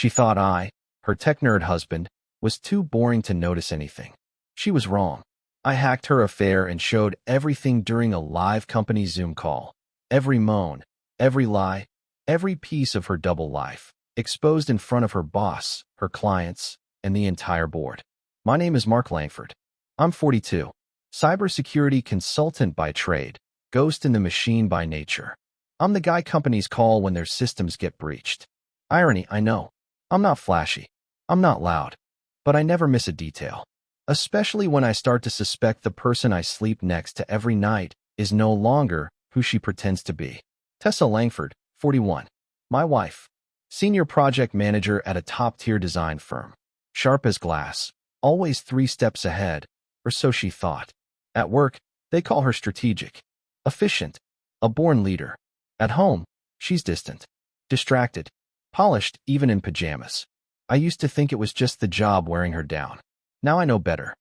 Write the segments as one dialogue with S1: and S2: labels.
S1: She thought her tech nerd husband, was too boring to notice anything. She was wrong. I hacked her affair and showed everything during a live company Zoom call. Every moan, every lie, every piece of her double life, exposed in front of her boss, her clients, and the entire board. My name is Mark Langford. I'm 42. Cybersecurity consultant by trade, ghost in the machine by nature. I'm the guy companies call when their systems get breached. Irony, I know. I'm not flashy. I'm not loud. But I never miss a detail. Especially when I start to suspect the person I sleep next to every night is no longer who she pretends to be. Tessa Langford, 41. My wife. Senior project manager at a top-tier design firm. Sharp as glass. Always 3 steps ahead, or so she thought. At work, they call her strategic. Efficient. A born leader. At home, she's distant. Distracted. Polished even in pajamas. I used to think it was just the job wearing her down. Now I know better.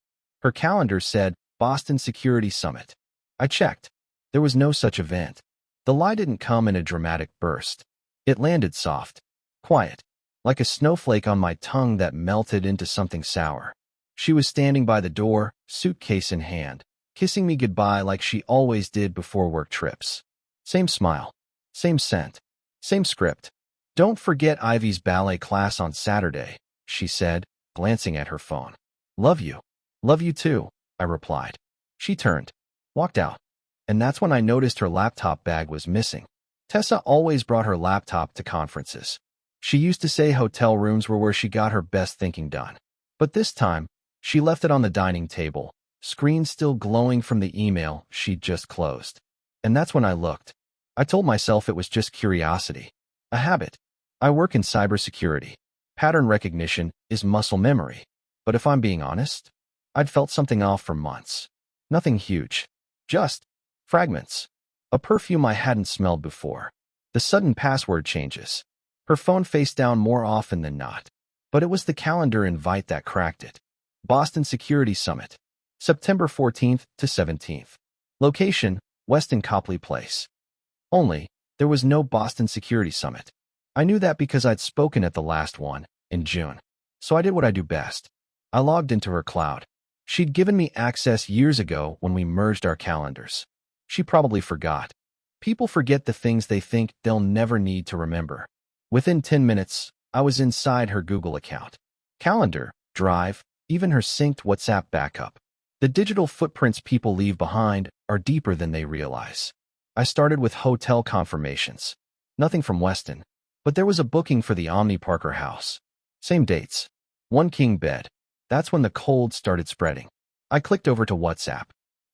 S1: Her calendar said Boston Security Summit. I checked. There was no such event. The lie didn't come in a dramatic burst. It landed soft, quiet, like a snowflake on my tongue that melted into something sour. She was standing by the door, suitcase in hand, kissing me goodbye like she always did before work trips. Same smile, same scent, same script. Don't forget Ivy's ballet class on Saturday, she said, glancing at her phone. Love you. Love you too, I replied. She turned, walked out, and that's when I noticed her laptop bag was missing. Tessa always brought her laptop to conferences. She used to say hotel rooms were where she got her best thinking done. But this time, she left it on the dining table, screen still glowing from the email she'd just closed. And that's when I looked. I told myself it was just curiosity. A habit. I work in cybersecurity. Pattern recognition is muscle memory. But if I'm being honest, I'd felt something off for months. Nothing huge. Just fragments. A perfume I hadn't smelled before. The sudden password changes. Her phone face down more often than not. But it was the calendar invite that cracked it. Boston Security Summit. September 14th to 17th. Location, Weston Copley Place. Only, there was no Boston Security Summit. I knew that because I'd spoken at the last one, in June. So I did what I do best. I logged into her cloud. She'd given me access years ago when we merged our calendars. She probably forgot. People forget the things they think they'll never need to remember. Within 10 minutes, I was inside her Google account. Calendar, Drive, even her synced WhatsApp backup. The digital footprints people leave behind are deeper than they realize. I started with hotel confirmations. Nothing from Weston. But there was a booking for the Omni Parker house. Same dates. 1 king bed. That's when the cold started spreading. I clicked over to WhatsApp.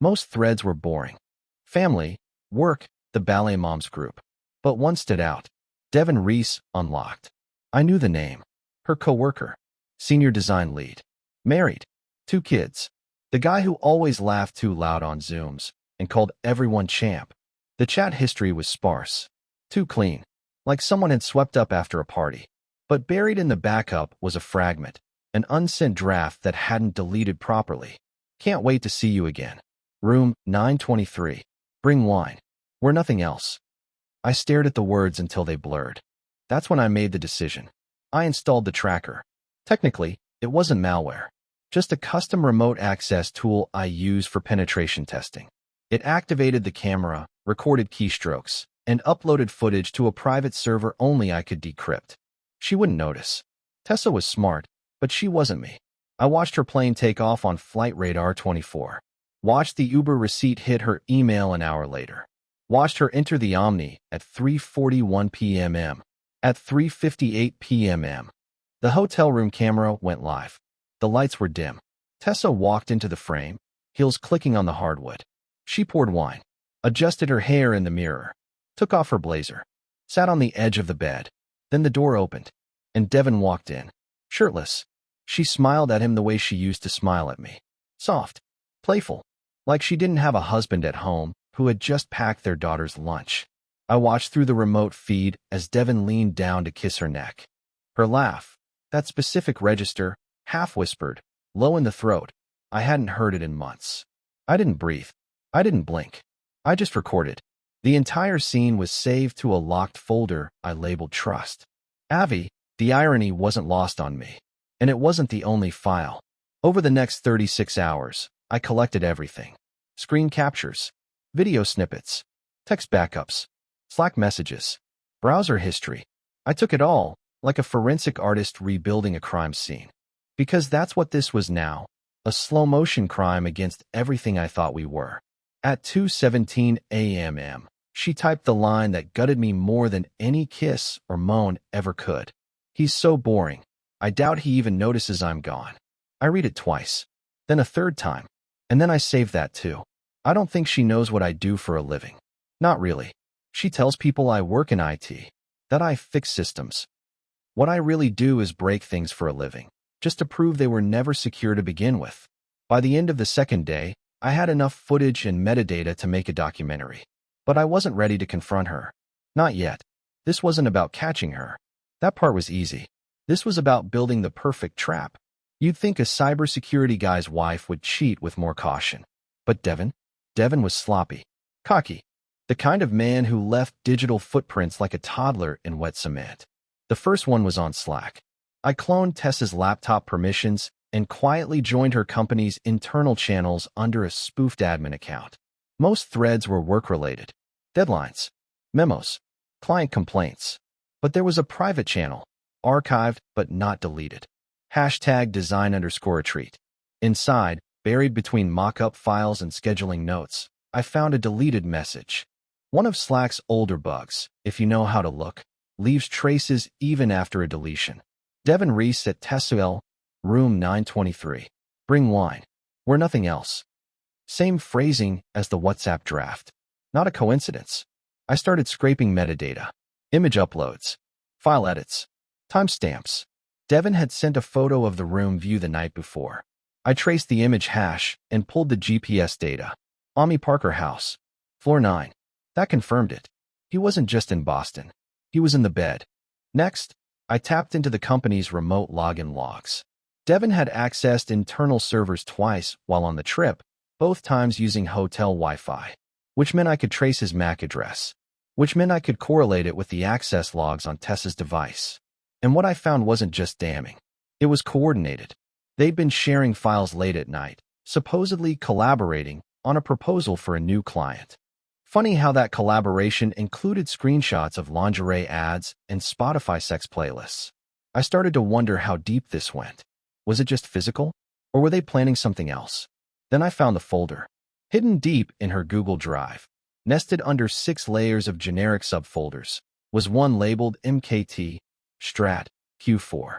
S1: Most threads were boring. Family, work, the ballet moms group. But one stood out. Devin Reese, unlocked. I knew the name. Her coworker. Senior design lead. Married. 2 kids. The guy who always laughed too loud on Zooms and called everyone champ. The chat history was sparse. Too clean. Like someone had swept up after a party. But buried in the backup was a fragment. An unsent draft that hadn't deleted properly. Can't wait to see you again. Room 923. Bring wine. We're nothing else. I stared at the words until they blurred. That's when I made the decision. I installed the tracker. Technically, it wasn't malware. Just a custom remote access tool I use for penetration testing. It activated the camera, recorded keystrokes, and uploaded footage to a private server only I could decrypt. She wouldn't notice. Tessa was smart, but she wasn't me. I watched her plane take off on Flight Radar 24. Watched the Uber receipt hit her email an hour later. Watched her enter the Omni at 3:41 p.m. At 3:58 p.m. The hotel room camera went live. The lights were dim. Tessa walked into the frame, heels clicking on the hardwood. She poured wine, adjusted her hair in the mirror, took off her blazer, sat on the edge of the bed. Then the door opened, and Devin walked in, shirtless. She smiled at him the way she used to smile at me. Soft, playful, like she didn't have a husband at home who had just packed their daughter's lunch. I watched through the remote feed as Devin leaned down to kiss her neck. Her laugh, that specific register, half-whispered, low in the throat. I hadn't heard it in months. I didn't breathe. I didn't blink. I just recorded. The entire scene was saved to a locked folder I labeled Trust. Avi, The irony wasn't lost on me. And it wasn't the only file. Over the next 36 hours, I collected everything. Screen captures, video snippets, text backups, Slack messages, browser history. I took it all, like a forensic artist rebuilding a crime scene. Because that's what this was now, a slow-motion crime against everything I thought we were. At 2:17 a.m., she typed the line that gutted me more than any kiss or moan ever could. He's so boring. I doubt he even notices I'm gone. I read it twice, then a third time, and then I save that too. I don't think she knows what I do for a living. Not really. She tells people I work in IT, that I fix systems. What I really do is break things for a living, just to prove they were never secure to begin with. By the end of the second day, I had enough footage and metadata to make a documentary. But I wasn't ready to confront her. Not yet. This wasn't about catching her. That part was easy. This was about building the perfect trap. You'd think a cybersecurity guy's wife would cheat with more caution. But Devin was sloppy, cocky, the kind of man who left digital footprints like a toddler in wet cement. The first one was on Slack. I cloned Tessa's laptop permissions and quietly joined her company's internal channels under a spoofed admin account. Most threads were work-related, deadlines, memos, client complaints. But there was a private channel, archived but not deleted. #design_retreat. Inside, buried between mock-up files and scheduling notes, I found a deleted message. One of Slack's older bugs, if you know how to look, leaves traces even after a deletion. Devin Reese at Tessel, room 923. Bring wine. We're nothing else. Same phrasing as the WhatsApp draft. Not a coincidence. I started scraping metadata, image uploads, file edits, timestamps. Devin had sent a photo of the room view the night before. I traced the image hash and pulled the GPS data. Ami Parker House, floor 9. That confirmed it. He wasn't just in Boston. He was in the bed. Next, I tapped into the company's remote login logs. Devin had accessed internal servers twice while on the trip, both times using hotel Wi-Fi, which meant I could trace his MAC address, which meant I could correlate it with the access logs on Tessa's device. And what I found wasn't just damning. It was coordinated. They'd been sharing files late at night, supposedly collaborating on a proposal for a new client. Funny how that collaboration included screenshots of lingerie ads and Spotify sex playlists. I started to wonder how deep this went. Was it just physical, or were they planning something else? Then I found the folder, hidden deep in her Google Drive. Nested under 6 layers of generic subfolders, was one labeled MKT, Strat, Q4.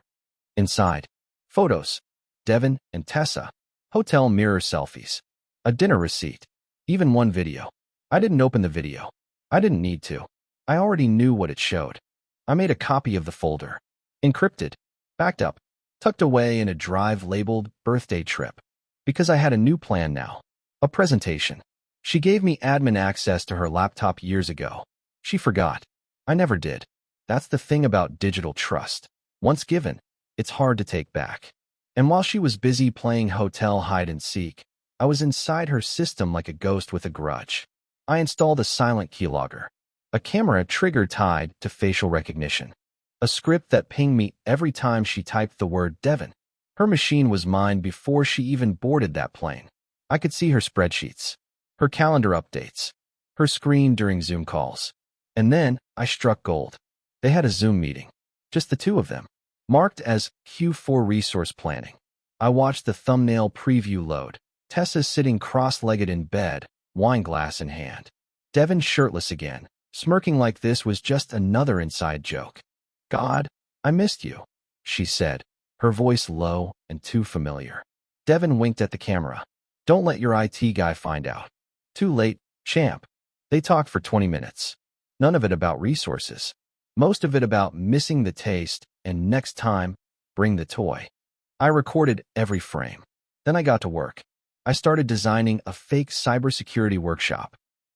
S1: Inside, photos, Devin and Tessa, hotel mirror selfies, a dinner receipt, even one video. I didn't open the video. I didn't need to. I already knew what it showed. I made a copy of the folder, encrypted, backed up, tucked away in a drive labeled birthday trip. Because I had a new plan now, a presentation. She gave me admin access to her laptop years ago. She forgot. I never did. That's the thing about digital trust. Once given, it's hard to take back. And while she was busy playing hotel hide and seek, I was inside her system like a ghost with a grudge. I installed a silent keylogger, a camera trigger tied to facial recognition, a script that pinged me every time she typed the word Devin. Her machine was mine before she even boarded that plane. I could see her spreadsheets, her calendar updates, her screen during Zoom calls. And then I struck gold. They had a Zoom meeting, just the two of them, marked as Q4 resource planning. I watched the thumbnail preview load. Tessa sitting cross-legged in bed, wine glass in hand. Devin shirtless again, smirking like this was just another inside joke. "God, I missed you," she said, her voice low and too familiar. Devin winked at the camera. "Don't let your IT guy find out." "Too late, champ." They talked for 20 minutes. None of it about resources. Most of it about missing the taste and next time, bring the toy. I recorded every frame. Then I got to work. I started designing a fake cybersecurity workshop.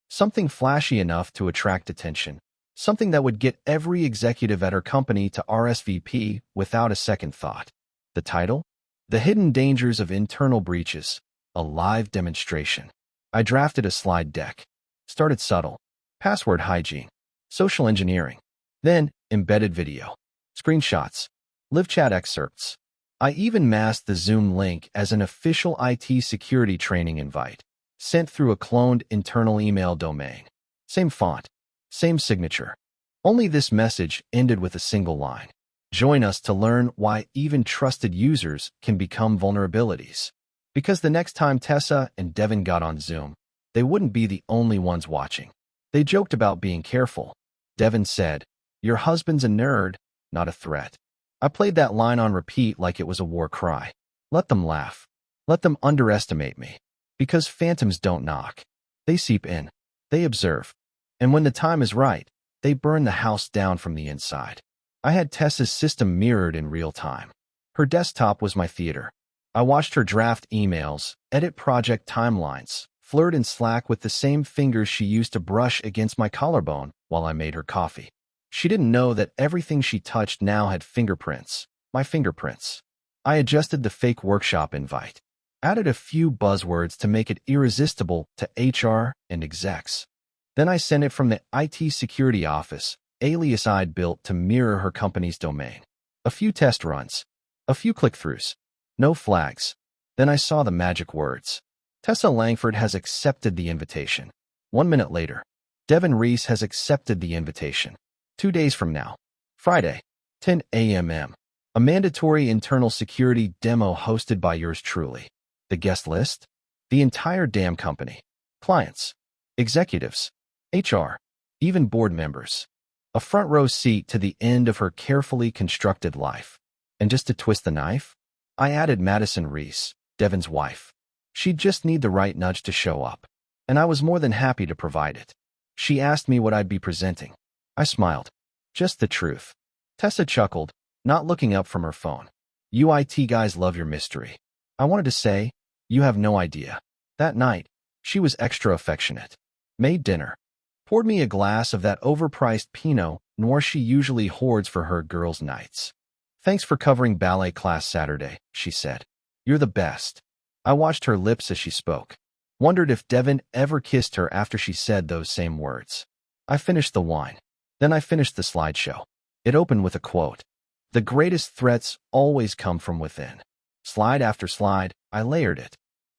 S1: Something flashy enough to attract attention. Something that would get every executive at her company to RSVP without a second thought. The title? The Hidden Dangers of Internal Breaches, a live demonstration. I drafted a slide deck. Started subtle. Password hygiene. Social engineering. Then, embedded video. Screenshots. live chat excerpts. I even masked the Zoom link as an official IT security training invite, sent through a cloned internal email domain. Same font, same signature. Only this message ended with a single line. Join us to learn why even trusted users can become vulnerabilities. Because the next time Tessa and Devin got on Zoom, they wouldn't be the only ones watching. They joked about being careful. Devin said, "Your husband's a nerd, not a threat." I played that line on repeat like it was a war cry. Let them laugh. Let them underestimate me. Because phantoms don't knock. They seep in. They observe. And when the time is right, they burn the house down from the inside. I had Tessa's system mirrored in real time. Her desktop was my theater. I watched her draft emails, edit project timelines, flirt in Slack with the same fingers she used to brush against my collarbone while I made her coffee. She didn't know that everything she touched now had fingerprints, my fingerprints. I adjusted the fake workshop invite, added a few buzzwords to make it irresistible to HR and execs. Then I sent it from the IT security office, alias I'd built to mirror her company's domain. A few test runs, a few click-throughs, no flags. Then I saw the magic words. Tessa Langford has accepted the invitation. 1 minute later, Devin Reese has accepted the invitation. 2 days from now, Friday, 10 a.m. A mandatory internal security demo hosted by yours truly. The guest list? The entire damn company. Clients, executives, HR, even board members. A front row seat to the end of her carefully constructed life. And just to twist the knife, I added Madison Reese, Devin's wife. She'd just need the right nudge to show up. And I was more than happy to provide it. She asked me what I'd be presenting. I smiled. Just the truth. Tessa chuckled, not looking up from her phone. You IT guys love your mystery. I wanted to say, you have no idea. That night, she was extra affectionate. Made dinner. Poured me a glass of that overpriced Pinot Noir she usually hoards for her girls' nights. Thanks for covering ballet class Saturday, she said. You're the best. I watched her lips as she spoke. Wondered if Devin ever kissed her after she said those same words. I finished the wine. Then I finished the slideshow. It opened with a quote. The greatest threats always come from within. Slide after slide, I layered it.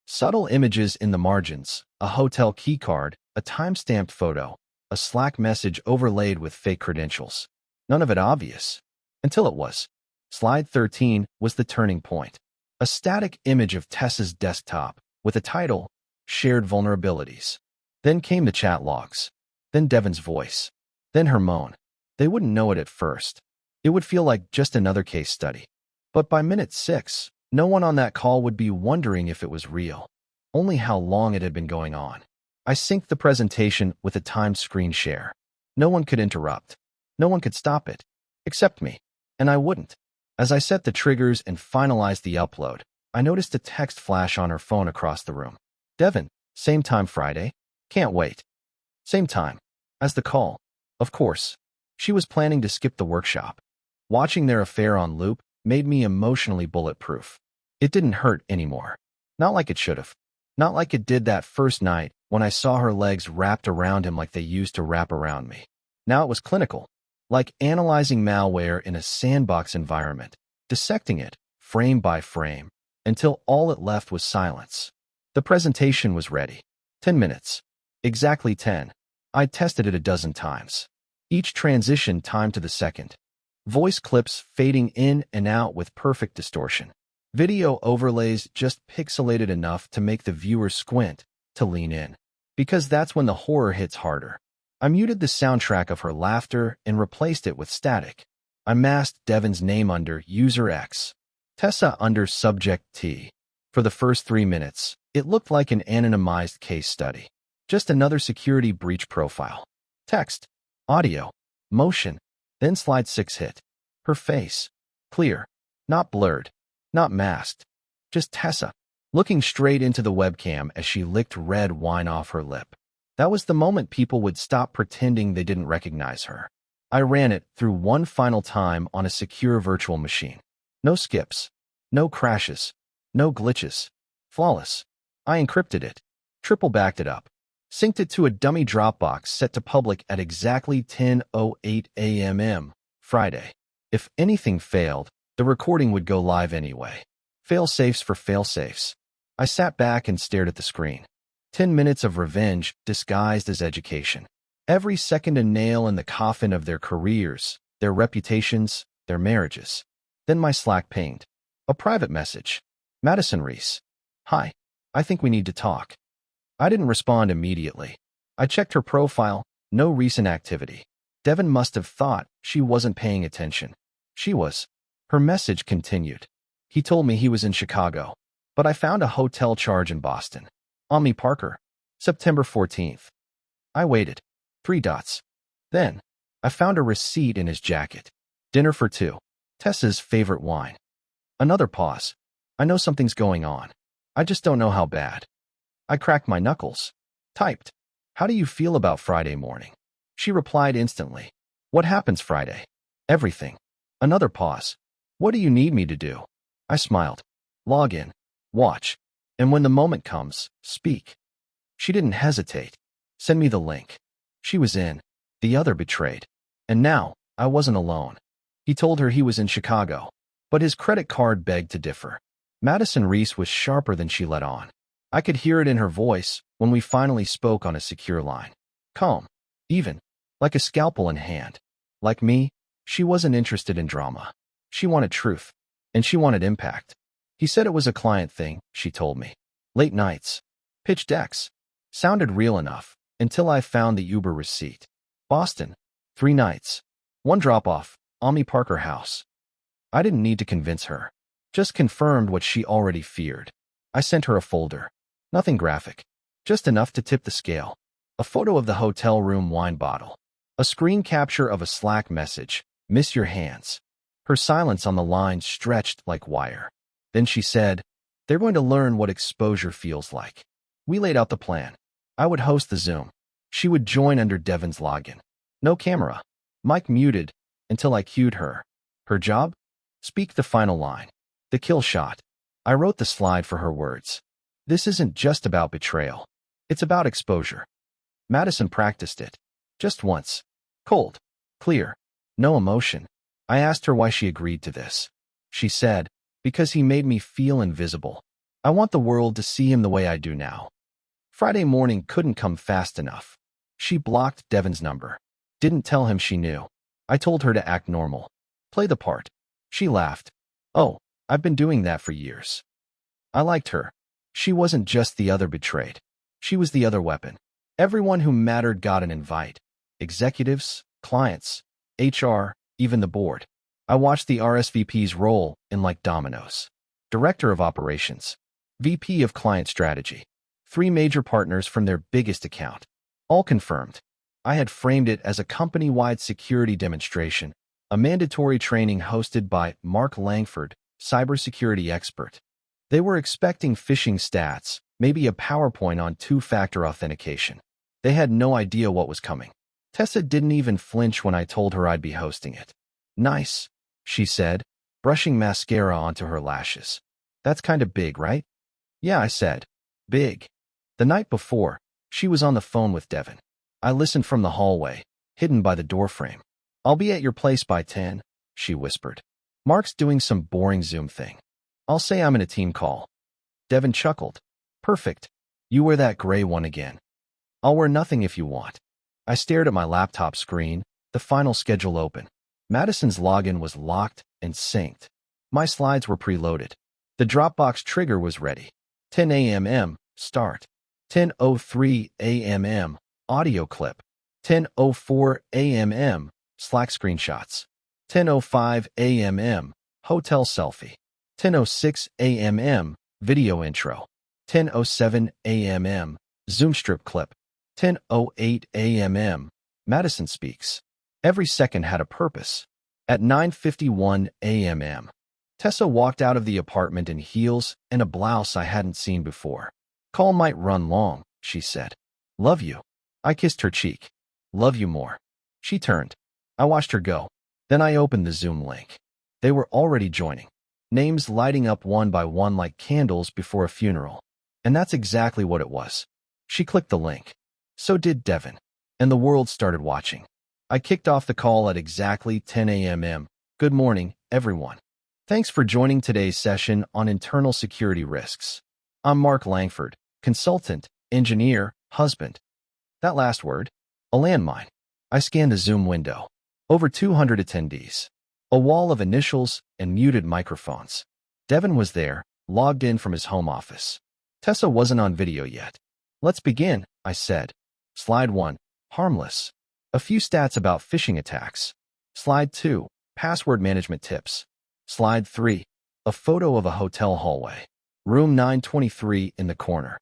S1: Subtle images in the margins, a hotel keycard, a time-stamped photo, a Slack message overlaid with fake credentials. None of it obvious. Until it was. Slide 13 was the turning point. A static image of Tessa's desktop with a title, Shared Vulnerabilities. Then came the chat logs. Then Devin's voice. Then her moan. They wouldn't know it at first. It would feel like just another case study. But by minute 6, no one on that call would be wondering if it was real. Only how long it had been going on. I synced the presentation with a timed screen share. No one could interrupt. No one could stop it. Except me. And I wouldn't. As I set the triggers and finalized the upload, I noticed a text flash on her phone across the room. Devin, same time Friday. Can't wait. Same time. As the call. Of course. She was planning to skip the workshop. Watching their affair on loop made me emotionally bulletproof. It didn't hurt anymore. Not like it should have. Not like it did that first night when I saw her legs wrapped around him like they used to wrap around me. Now it was clinical. Like analyzing malware in a sandbox environment, dissecting it, frame by frame, until all it left was silence. The presentation was ready. 10 minutes. Exactly 10. I tested it a dozen times. Each transition timed to the second. Voice clips fading in and out with perfect distortion. Video overlays just pixelated enough to make the viewer squint, to lean in. Because that's when the horror hits harder. I muted the soundtrack of her laughter and replaced it with static. I masked Devin's name under User X, Tessa under Subject T. For the first 3 minutes, it looked like an anonymized case study. Just another security breach profile. Text, audio, motion, then slide 6 hit. Her face. Clear. Not blurred. Not masked. Just Tessa, looking straight into the webcam as she licked red wine off her lip. That was the moment people would stop pretending they didn't recognize her. I ran it through one final time on a secure virtual machine. No skips. No crashes. No glitches. Flawless. I encrypted it. Triple-backed it up. Synced it to a dummy Dropbox set to public at exactly 10:08 a.m. Friday. If anything failed, The recording would go live anyway. Fail-safes for fail-safes. I sat back and stared at the screen. 10 minutes of revenge disguised as education. Every second a nail in the coffin of their careers, their reputations, their marriages. Then my Slack pinged. A private message. Madison Reese. Hi. I think we need to talk. I didn't respond immediately. I checked her profile. No recent activity. Devin must have thought she wasn't paying attention. She was. Her message continued. He told me he was in Chicago, but I found a hotel charge in Boston. Omni Parker. September 14th. I waited. 3 dots. Then, I found a receipt in his jacket. Dinner for 2. Tessa's favorite wine. Another pause. I know something's going on. I just don't know how bad. I cracked my knuckles. Typed. How do you feel about Friday morning? She replied instantly. What happens Friday? Everything. Another pause. What do you need me to do? I smiled. Log in. Watch. And when the moment comes, speak. She didn't hesitate. Send me the link. She was in. The other betrayed. And now, I wasn't alone. He told her he was in Chicago, but his credit card begged to differ. Madison Reese was sharper than she let on. I could hear it in her voice when we finally spoke on a secure line. Calm. Even. Like a scalpel in hand. Like me, she wasn't interested in drama. She wanted truth. And she wanted impact. He said it was a client thing, she told me. Late nights. Pitch decks. Sounded real enough, until I found the Uber receipt. Boston. 3 nights. 1 drop-off, Omni Parker house. I didn't need to convince her. Just confirmed what she already feared. I sent her a folder. Nothing graphic. Just enough to tip the scale. A photo of the hotel room wine bottle. A screen capture of a Slack message. Miss your hands. Her silence on the line stretched like wire. Then she said, they're going to learn what exposure feels like. We laid out the plan. I would host the Zoom. She would join under Devin's login. No camera. Mic muted until I cued her. Her job? Speak the final line. The kill shot. I wrote the slide for her words. This isn't just about betrayal. It's about exposure. Madison practiced it. Just once. Cold. Clear. No emotion. I asked her why she agreed to this. She said, because he made me feel invisible. I want the world to see him the way I do now. Friday morning couldn't come fast enough. She blocked Devin's number. Didn't tell him she knew. I told her to act normal. Play the part. She laughed. Oh, I've been doing that for years. I liked her. She wasn't just the other betrayed. She was the other weapon. Everyone who mattered got an invite. Executives, clients, HR, even the board. I watched the RSVPs roll in like dominoes. Director of Operations. VP of Client Strategy. 3 major partners from their biggest account. All confirmed. I had framed it as a company-wide security demonstration, a mandatory training hosted by Mark Langford, cybersecurity expert. They were expecting phishing stats, maybe a PowerPoint on 2-factor authentication. They had no idea what was coming. Tessa didn't even flinch when I told her I'd be hosting it. Nice, she said, brushing mascara onto her lashes. That's kind of big, right? Yeah, I said. Big. The night before, she was on the phone with Devin. I listened from the hallway, hidden by the doorframe. I'll be at your place by 10, she whispered. Mark's doing some boring Zoom thing. I'll say I'm in a team call. Devin chuckled. Perfect. You wear that gray one again. I'll wear nothing if you want. I stared at my laptop screen, the final schedule open. Madison's login was locked and synced. My slides were preloaded. The Dropbox trigger was ready. 10 a.m. Start. 10:03 a.m. Audio clip. 10:04 a.m. Slack screenshots. 10:05 a.m. Hotel selfie. 10:06 a.m. Video intro. 10:07 a.m. Zoom strip clip. 10:08 a.m. Madison speaks. Every second had a purpose. At 9:51 a.m. Tessa walked out of the apartment in heels and a blouse I hadn't seen before. Call might run long, she said. Love you. I kissed her cheek. Love you more. She turned. I watched her go. Then I opened the Zoom link. They were already joining. Names lighting up one by one like candles before a funeral. And that's exactly what it was. She clicked the link. So did Devin. And the world started watching. I kicked off the call at exactly 10 a.m. Good morning, everyone. Thanks for joining today's session on internal security risks. I'm Mark Langford, consultant, engineer, husband. That last word? A landmine. I scanned the Zoom window. Over 200 attendees. A wall of initials and muted microphones. Devin was there, logged in from his home office. Tessa wasn't on video yet. Let's begin, I said. Slide 1. Harmless. A few stats about phishing attacks. Slide 2. Password management tips. Slide 3. A photo of a hotel hallway. Room 923 in the corner.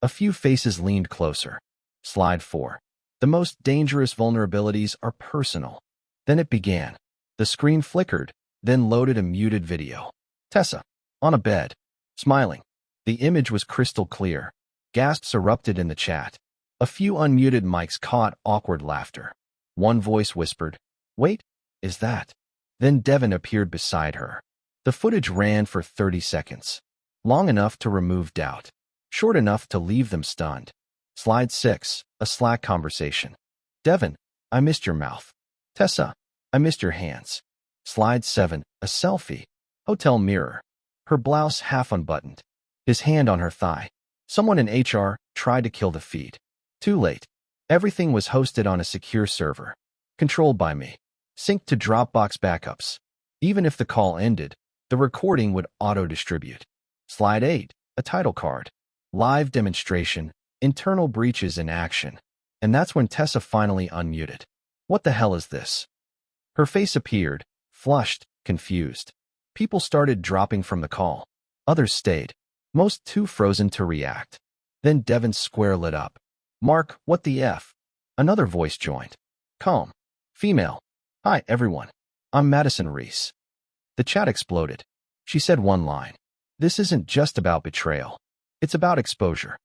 S1: A few faces leaned closer. Slide 4. The most dangerous vulnerabilities are personal. Then it began. The screen flickered, then loaded a muted video. Tessa, on a bed, smiling. The image was crystal clear. Gasps erupted in the chat. A few unmuted mics caught awkward laughter. One voice whispered, "Wait, is that?" Then Devin appeared beside her. The footage ran for 30 seconds. Long enough to remove doubt. Short enough to leave them stunned. Slide 6. A Slack conversation. Devin, I missed your mouth. Tessa, I missed your hands. Slide 7. A selfie. Hotel mirror. Her blouse half unbuttoned. His hand on her thigh. Someone in HR tried to kill the feed. Too late. Everything was hosted on a secure server. Controlled by me. Synced to Dropbox backups. Even if the call ended, the recording would auto-distribute. Slide 8. A title card. Live demonstration. Internal breaches in action. And that's when Tessa finally unmuted. What the hell is this? Her face appeared, flushed, confused. People started dropping from the call. Others stayed. Most too frozen to react. Then Devin's square lit up. Mark, what the F? Another voice joined. Calm. Female. Hi, everyone. I'm Madison Reese. The chat exploded. She said one line. This isn't just about betrayal. It's about exposure.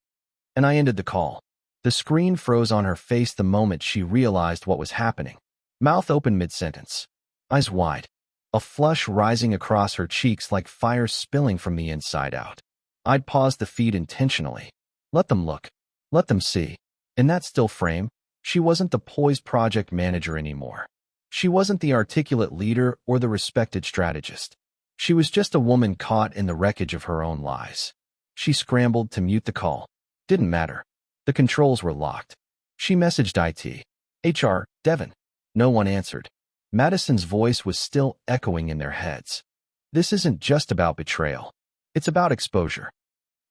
S1: And I ended the call. The screen froze on her face the moment she realized what was happening. Mouth open mid-sentence. Eyes wide. A flush rising across her cheeks like fire spilling from the inside out. I'd paused the feed intentionally. Let them look. Let them see. In that still frame, she wasn't the poised project manager anymore. She wasn't the articulate leader or the respected strategist. She was just a woman caught in the wreckage of her own lies. She scrambled to mute the call. Didn't matter. The controls were locked. She messaged IT. HR, Devin. No one answered. Madison's voice was still echoing in their heads. This isn't just about betrayal. It's about exposure.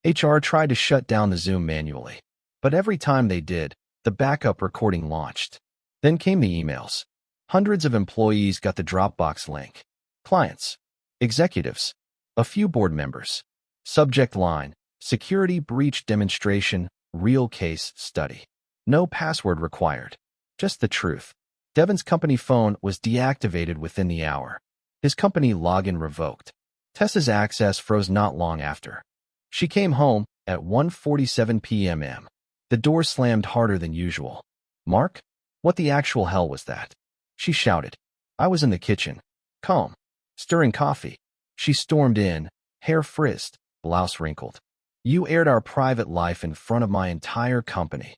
S1: HR tried to shut down the Zoom manually. But every time they did, the backup recording launched. Then came the emails. Hundreds of employees got the Dropbox link. Clients. Executives. A few board members. Subject line. Security breach demonstration, real case study. No password required. Just the truth. Devin's company phone was deactivated within the hour. His company login revoked. Tessa's access froze not long after. She came home at 1:47 p.m. The door slammed harder than usual. Mark? What the actual hell was that? She shouted. I was in the kitchen. Calm. Stirring coffee. She stormed in, hair frizzed, blouse wrinkled. You aired our private life in front of my entire company.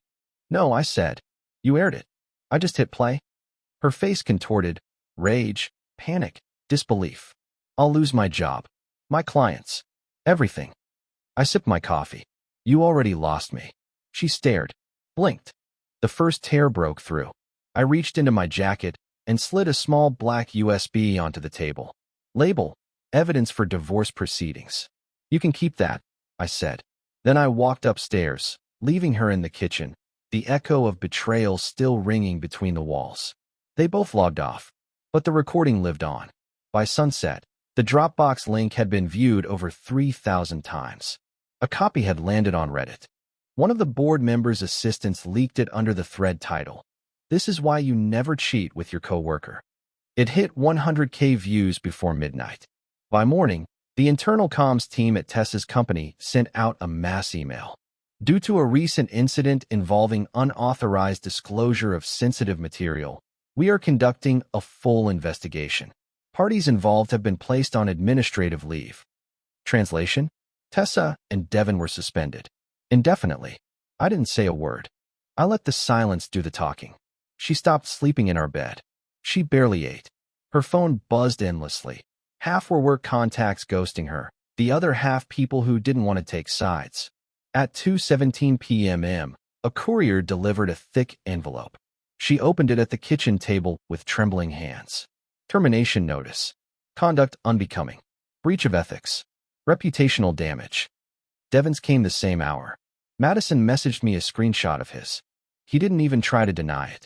S1: No, I said. You aired it. I just hit play. Her face contorted. Rage, panic, disbelief. I'll lose my job. My clients. Everything. I sipped my coffee. You already lost me. She stared. Blinked. The first tear broke through. I reached into my jacket and slid a small black USB onto the table. Label. Evidence for divorce proceedings. You can keep that, I said. Then I walked upstairs, leaving her in the kitchen, the echo of betrayal still ringing between the walls. They both logged off, but the recording lived on. By sunset, the Dropbox link had been viewed over 3,000 times. A copy had landed on Reddit. One of the board members' assistants leaked it under the thread title. This is why you never cheat with your coworker. It hit 100K views before midnight. By morning, the internal comms team at Tessa's company sent out a mass email. Due to a recent incident involving unauthorized disclosure of sensitive material, we are conducting a full investigation. Parties involved have been placed on administrative leave. Translation? Tessa and Devin were suspended. Indefinitely. I didn't say a word. I let the silence do the talking. She stopped sleeping in our bed. She barely ate. Her phone buzzed endlessly. Half were work contacts ghosting her, the other half people who didn't want to take sides. At 2:17 p.m., a courier delivered a thick envelope. She opened it at the kitchen table with trembling hands. Termination notice. Conduct unbecoming. Breach of ethics. Reputational damage. Devon's came the same hour. Madison messaged me a screenshot of his. He didn't even try to deny it.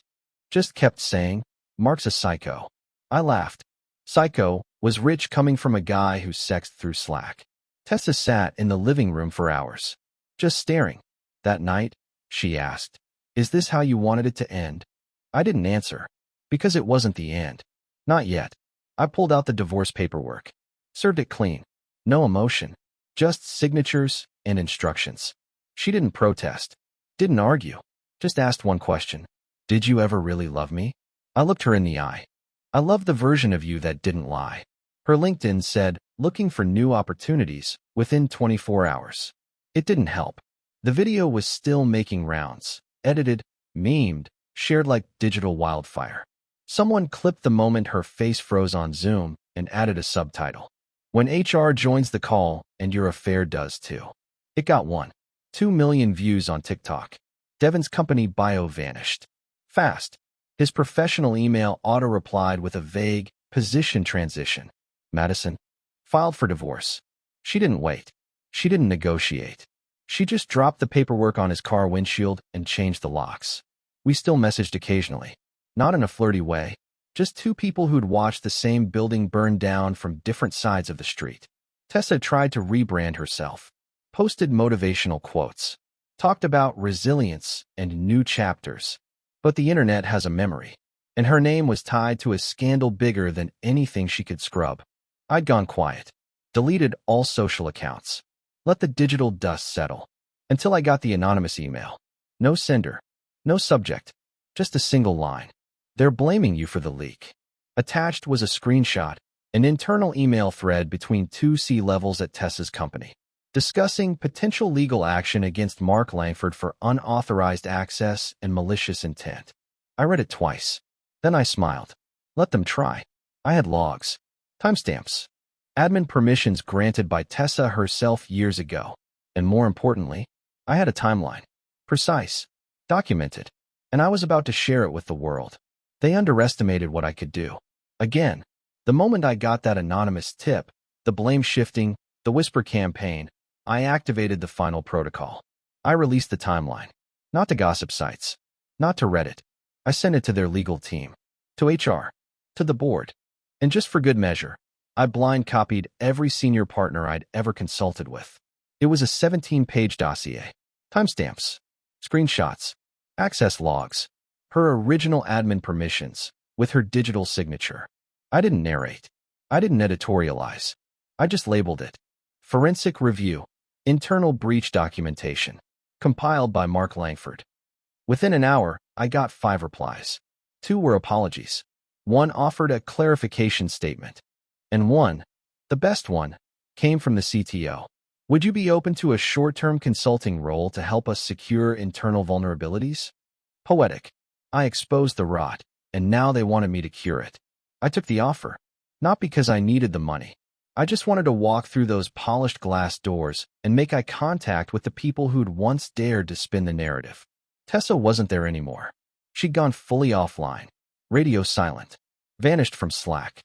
S1: Just kept saying, "Mark's a psycho." I laughed. Psycho was rich coming from a guy who sexted through Slack. Tessa sat in the living room for hours, just staring. That night, she asked, "Is this how you wanted it to end?" I didn't answer, because it wasn't the end. Not yet. I pulled out the divorce paperwork. Served it clean. No emotion. Just signatures and instructions. She didn't protest. Didn't argue. Just asked one question. "Did you ever really love me?" I looked her in the eye. "I love the version of you that didn't lie." Her LinkedIn said, "Looking for new opportunities," within 24 hours. It didn't help. The video was still making rounds. Edited, memed, shared like digital wildfire. Someone clipped the moment her face froze on Zoom and added a subtitle. "When HR joins the call, and your affair does too." It got 1.2 million views on TikTok. Devon's company bio vanished. Fast. His professional email auto-replied with a vague position transition. Madison. Filed for divorce. She didn't wait. She didn't negotiate. She just dropped the paperwork on his car windshield and changed the locks. We still messaged occasionally. Not in a flirty way. Just two people who'd watched the same building burn down from different sides of the street. Tessa tried to rebrand herself. Posted motivational quotes. Talked about resilience and new chapters. But the internet has a memory. And her name was tied to a scandal bigger than anything she could scrub. I'd gone quiet. Deleted all social accounts. Let the digital dust settle. Until I got the anonymous email. No sender. No subject. Just a single line. "They're blaming you for the leak." Attached was a screenshot, an internal email thread between two C-levels at Tessa's company, discussing potential legal action against Mark Langford for unauthorized access and malicious intent. I read it twice. Then I smiled. Let them try. I had logs. Timestamps. Admin permissions granted by Tessa herself years ago. And more importantly, I had a timeline. Precise. Documented. And I was about to share it with the world. They underestimated what I could do. Again, the moment I got that anonymous tip, the blame shifting, the whisper campaign, I activated the final protocol. I released the timeline. Not to gossip sites. Not to Reddit. I sent it to their legal team. To HR. To the board. And just for good measure, I blind copied every senior partner I'd ever consulted with. It was a 17-page dossier. Timestamps. Screenshots. Access logs. Her original admin permissions, with her digital signature. I didn't narrate. I didn't editorialize. I just labeled it. Forensic review. Internal breach documentation. Compiled by Mark Langford. Within an hour, I got 5 replies. 2 were apologies. 1 offered a clarification statement. And 1, the best one, came from the CTO. "Would you be open to a short-term consulting role to help us secure internal vulnerabilities?" Poetic. I exposed the rot, and now they wanted me to cure it. I took the offer. Not because I needed the money. I just wanted to walk through those polished glass doors and make eye contact with the people who'd once dared to spin the narrative. Tessa wasn't there anymore. She'd gone fully offline. Radio silent. Vanished from Slack.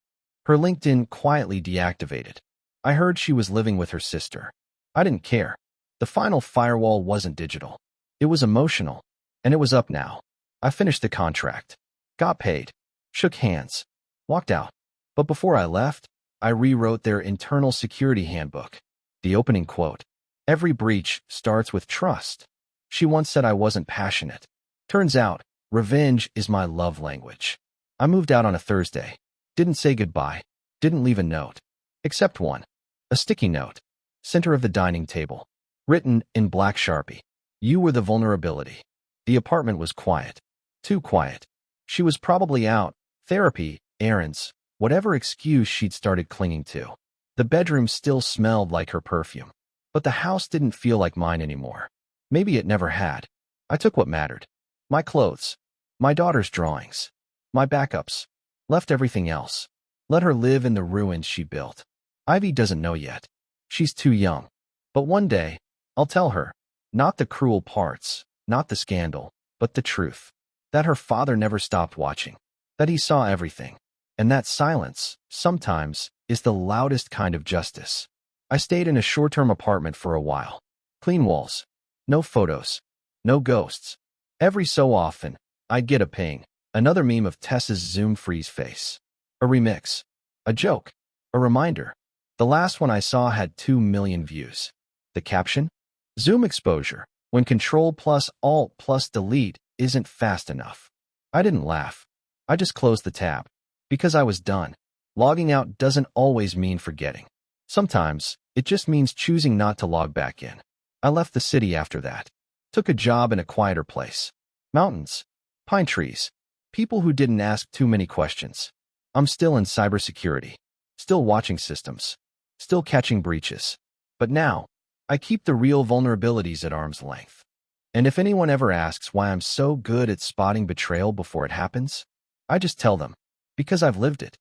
S1: Her LinkedIn quietly deactivated. I heard she was living with her sister. I didn't care. The final firewall wasn't digital. It was emotional. And it was up now. I finished the contract. Got paid. Shook hands. Walked out. But before I left, I rewrote their internal security handbook. The opening quote. "Every breach starts with trust." She once said I wasn't passionate. Turns out, revenge is my love language. I moved out on a Thursday. Didn't say goodbye. Didn't leave a note. Except one. A sticky note. Center of the dining table. Written in black Sharpie. "You were the vulnerability." The apartment was quiet. Too quiet. She was probably out. Therapy, errands, whatever excuse she'd started clinging to. The bedroom still smelled like her perfume. But the house didn't feel like mine anymore. Maybe it never had. I took what mattered. My clothes. My daughter's drawings. My backups. Left everything else. Let her live in the ruins she built. Ivy doesn't know yet. She's too young. But one day, I'll tell her. Not the cruel parts, not the scandal, but the truth. That her father never stopped watching. That he saw everything. And that silence, sometimes, is the loudest kind of justice. I stayed in a short-term apartment for a while. Clean walls. No photos. No ghosts. Every so often, I'd get a ping. Another meme of Tessa's Zoom freeze face. A remix. A joke. A reminder. The last one I saw had 2 million views. The caption? Zoom exposure, when Control plus Alt plus Delete isn't fast enough. I didn't laugh. I just closed the tab. Because I was done. Logging out doesn't always mean forgetting. Sometimes, it just means choosing not to log back in. I left the city after that. Took a job in a quieter place. Mountains. Pine trees. People who didn't ask too many questions. I'm still in cybersecurity. Still watching systems. Still catching breaches. But now, I keep the real vulnerabilities at arm's length. And if anyone ever asks why I'm so good at spotting betrayal before it happens, I just tell them, because I've lived it.